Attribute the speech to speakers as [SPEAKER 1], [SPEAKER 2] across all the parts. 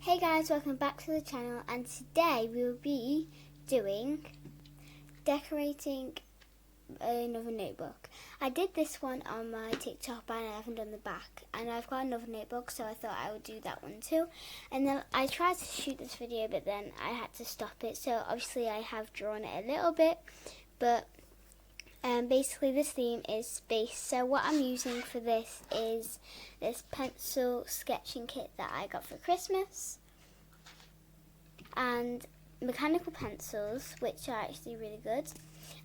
[SPEAKER 1] Hey guys, welcome back to the channel, and today we will be decorating another notebook. I did this one on my TikTok and I haven't done the back, and I've got another notebook, so I thought I would do that one too. And then I tried to shoot this video, but then I had to stop it, so obviously I have drawn it a little bit, but basically this theme is space. So what I'm using for this is this pencil sketching kit that I got for Christmas, and mechanical pencils, which are actually really good.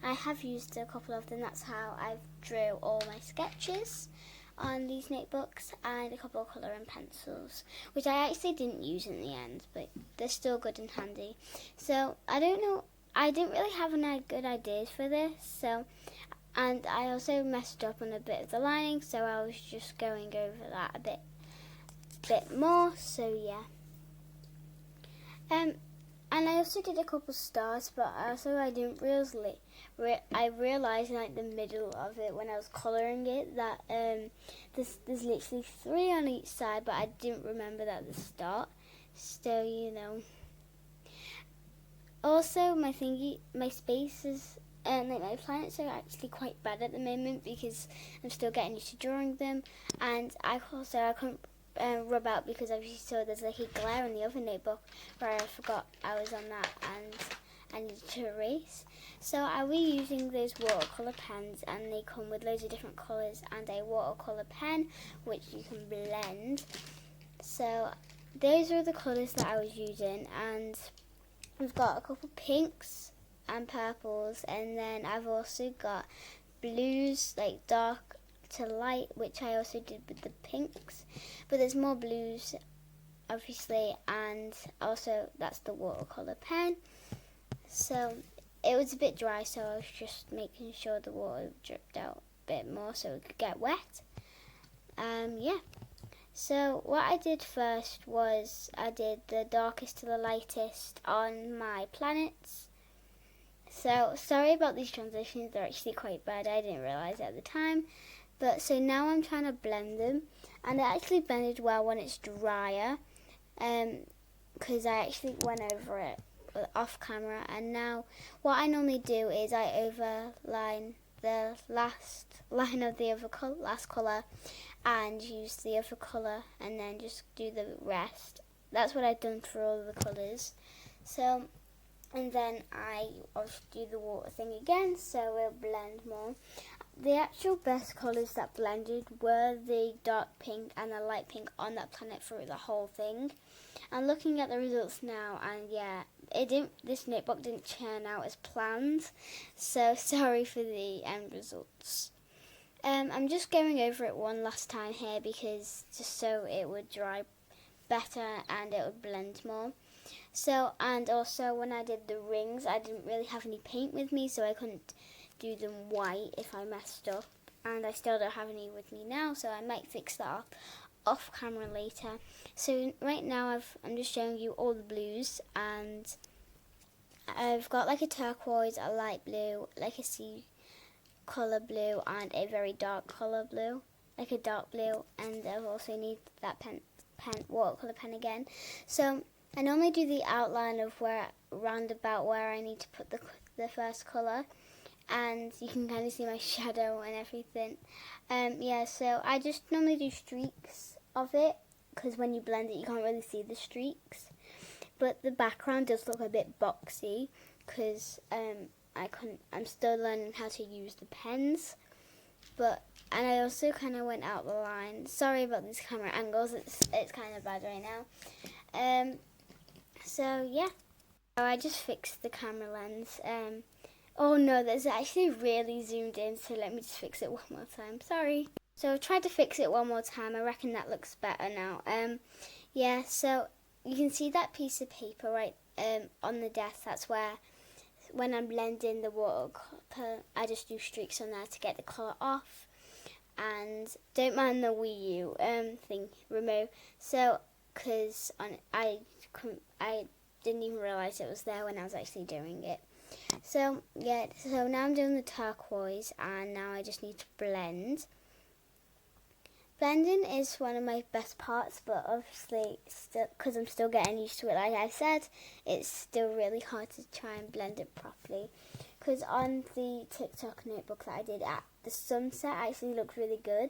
[SPEAKER 1] I have used a couple of them. That's how I drew all my sketches on these notebooks, and a couple of colouring pencils, which I actually didn't use in the end, but they're still good and handy. So I don't know, I didn't really have any good ideas for this, and I also messed up on a bit of the lining, so I was just going over that a bit more, so yeah. And I also did a couple stars, but also I didn't I realised in like the middle of it when I was colouring it that there's literally 3 on each side, but I didn't remember that at the start. So you know. Also, my spaces and like my planets are actually quite bad at the moment because I'm still getting used to drawing them, and I couldn't rub out because obviously saw there's like a glare in the other notebook where I forgot I was on that and I needed to erase. So I'll be using those watercolour pens, and they come with loads of different colours and a watercolour pen which you can blend. So those are the colours that I was using, and we've got a couple pinks and purples, and then I've also got blues, like dark to light, which I also did with the pinks, but there's more blues obviously, and also that's the watercolour pen. So it was a bit dry, so I was just making sure the water dripped out a bit more so it could get wet. Yeah, so what I did first was I did the darkest to the lightest on my planets. So sorry about these transitions, they're actually quite bad, I didn't realise at the time. But so now I'm trying to blend them, and it actually blended well when it's drier, because I actually went over it off camera. And now what I normally do is I overline the last line of the last colour and use the other colour, and then just do the rest. That's what I've done for all the colours. So, and then I also do the water thing again, so it'll blend more. The actual best colours that blended were the dark pink and the light pink on that planet through the whole thing. I'm looking at the results now, and yeah, this notebook didn't churn out as planned, so sorry for the end results. I'm just going over it one last time here because just so it would dry better and it would blend more. So, and also when I did the rings, I didn't really have any paint with me, so I couldn't do them white if I messed up, and I still don't have any with me now, so I might fix that off camera later. So right now I'm just showing you all the blues, and I've got like a turquoise, a light blue, like a sea colour blue, and a very dark colour blue, like a dark blue, and I also need that watercolour pen again. So I normally do the outline of round about where I need to put the first colour, and you can kind of see my shadow and everything. Yeah, so I just normally do streaks of it, because when you blend it you can't really see the streaks, but the background does look a bit boxy because I'm still learning how to use the pens, and I also kind of went out the line. Sorry about these camera angles, it's kind of bad right now. So yeah, so I just fixed the camera lens. Oh no, that's actually really zoomed in, so let me just fix it one more time. Sorry. So I've tried to fix it one more time. I reckon that looks better now. Yeah, so you can see that piece of paper right on the desk. That's where, when I'm blending the watercolor, I just do streaks on there to get the colour off. And don't mind the Wii U thing remote. So, because I didn't even realise it was there when I was actually doing it. So yeah, so now I'm doing the turquoise, and now I just need to blend. Blending is one of my best parts, but obviously, still, because I'm still getting used to it, like I said, it's still really hard to try and blend it properly. Because on the TikTok notebook that I did at the sunset, actually looked really good,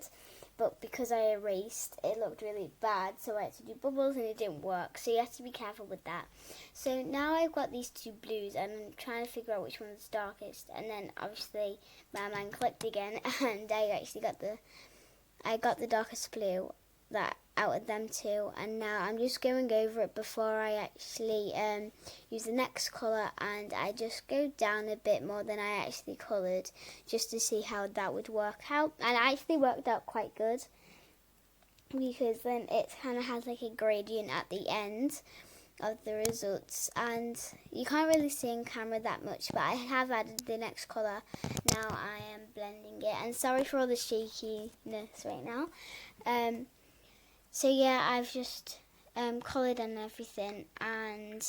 [SPEAKER 1] but because I erased, it looked really bad, so I had to do bubbles and it didn't work, so you have to be careful with that. So now I've got these two blues and I'm trying to figure out which one's darkest, and then obviously my mind clicked again and I actually got the darkest blue that out of them two, and now I'm just going over it before I actually use the next colour, and I just go down a bit more than I actually coloured just to see how that would work out, and it actually worked out quite good because then it kind of has like a gradient at the end of the results, and you can't really see in camera that much, but I have added the next colour. Now I am blending it, and sorry for all the shakiness right now. So yeah, I've just coloured and everything, and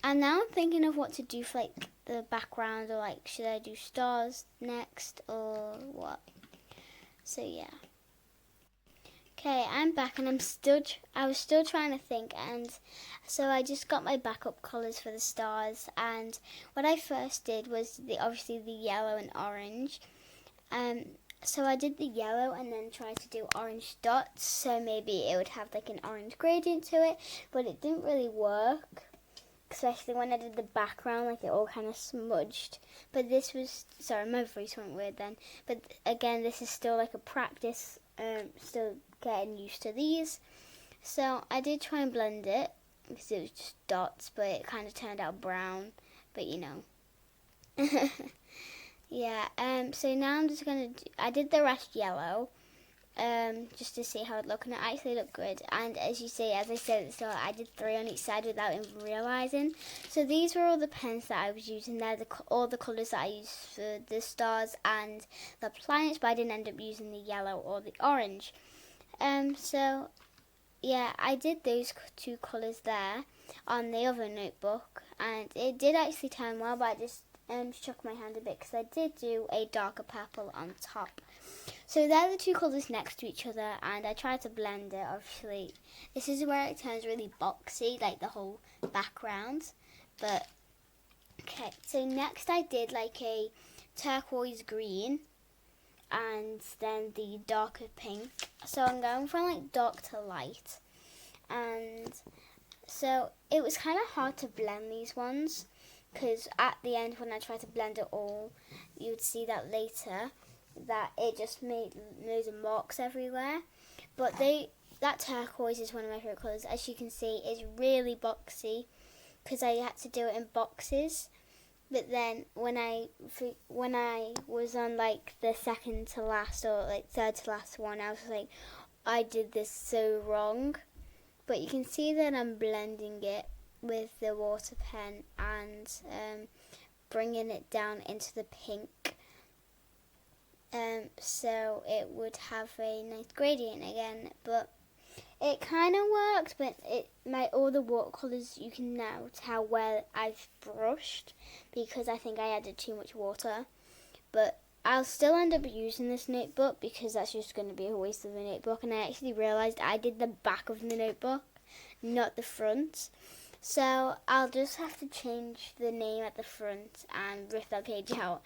[SPEAKER 1] now I'm thinking of what to do for like the background, or like should I do stars next or what? So yeah. Okay, I'm back, and I was still trying to think, and so I just got my backup colours for the stars, and what I first did was obviously the yellow and orange. So I did the yellow and then tried to do orange dots, so maybe it would have like an orange gradient to it, but it didn't really work, especially when I did the background, like it all kind of smudged. But this was, sorry, my voice went weird then, but again, this is still like a practice, still getting used to these. So I did try and blend it, because it was just dots, but it kind of turned out brown, but you know. Yeah, so now I'm just going to I did the rest yellow, just to see how it looked, and it actually looked good. And as you see, as I said at the start, I did 3 on each side without even realising. So these were all the pens that I was using. They're all the colours that I used for the stars and the planets, but I didn't end up using the yellow or the orange. So yeah, I did those 2 colours there on the other notebook, and it did actually turn well, but I just shook my hand a bit because I did do a darker purple on top. So they're the 2 colours next to each other, and I tried to blend it. Obviously, this is where it turns really boxy, like the whole background. But okay, so next I did like a turquoise green, and then the darker pink. So I'm going from like dark to light, and so it was kind of hard to blend these ones, because at the end when I tried to blend it all, you would see that later that it just made loads of marks everywhere. But that turquoise is one of my favourite colours. As you can see, it's really boxy because I had to do it in boxes. But then when I was on like the second to last or like third to last one, I was like, I did this so wrong. But you can see that I'm blending it with the water pen and bringing it down into the pink, so it would have a nice gradient again. But it kind of worked, but all the watercolours, you can now tell where I've brushed because I think I added too much water. But I'll still end up using this notebook because that's just going to be a waste of a notebook, and I actually realised I did the back of the notebook, not the front. So I'll just have to change the name at the front and rip that page out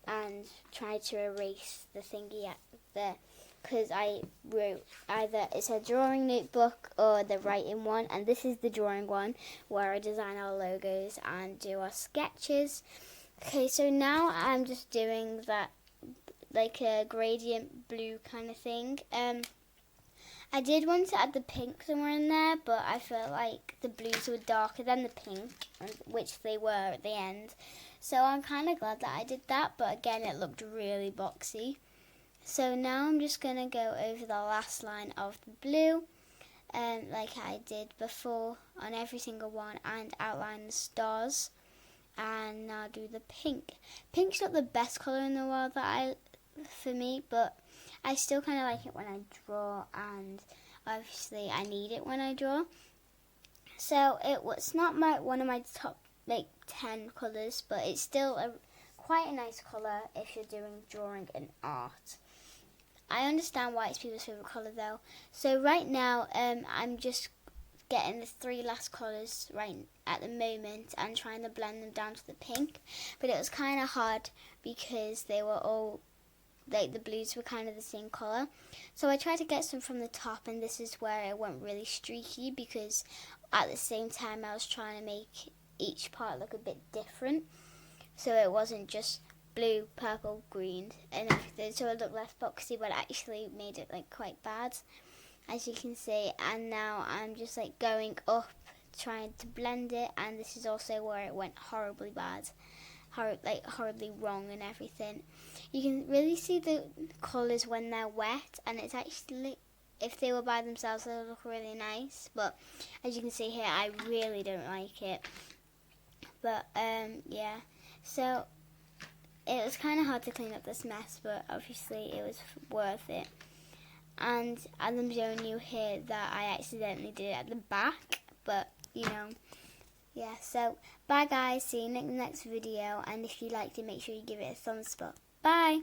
[SPEAKER 1] and try to erase the thingy at the, because I wrote either it's a drawing notebook or the writing one, and this is the drawing one where I design our logos and do our sketches. Okay, so now I'm just doing that like a gradient blue kind of thing. I did want to add the pink somewhere in there, but I felt like the blues were darker than the pink, which they were at the end. So I'm kind of glad that I did that, but again, it looked really boxy. So now I'm just going to go over the last line of the blue, like I did before on every single one, and outline the stars. And now do the pink. Pink's not the best colour in the world for me, but I still kind of like it when I draw, and obviously I need it when I draw. So it's not one of my top like 10 colours, but it's still quite a nice colour if you're doing drawing and art. I understand why it's people's favourite colour though. So right now I'm just getting the 3 last colours right at the moment and trying to blend them down to the pink, but it was kind of hard because they were all, like, the blues were kind of the same colour. So I tried to get some from the top, and this is where it went really streaky because at the same time I was trying to make each part look a bit different, so it wasn't just blue, purple, green and everything, so it looked less boxy, but actually made it like quite bad, as you can see. And now I'm just like going up trying to blend it, and this is also where it went horribly bad, horribly wrong and everything. You can really see the colours when they're wet, and it's actually, if they were by themselves they would look really nice, but as you can see here I really don't like it. But yeah, so it was kind of hard to clean up this mess, but obviously it was worth it. And I'm showing you here that I accidentally did it at the back, but you know, yeah. So bye guys, see you in the next video, and if you liked it make sure you give it a thumbs up. Bye.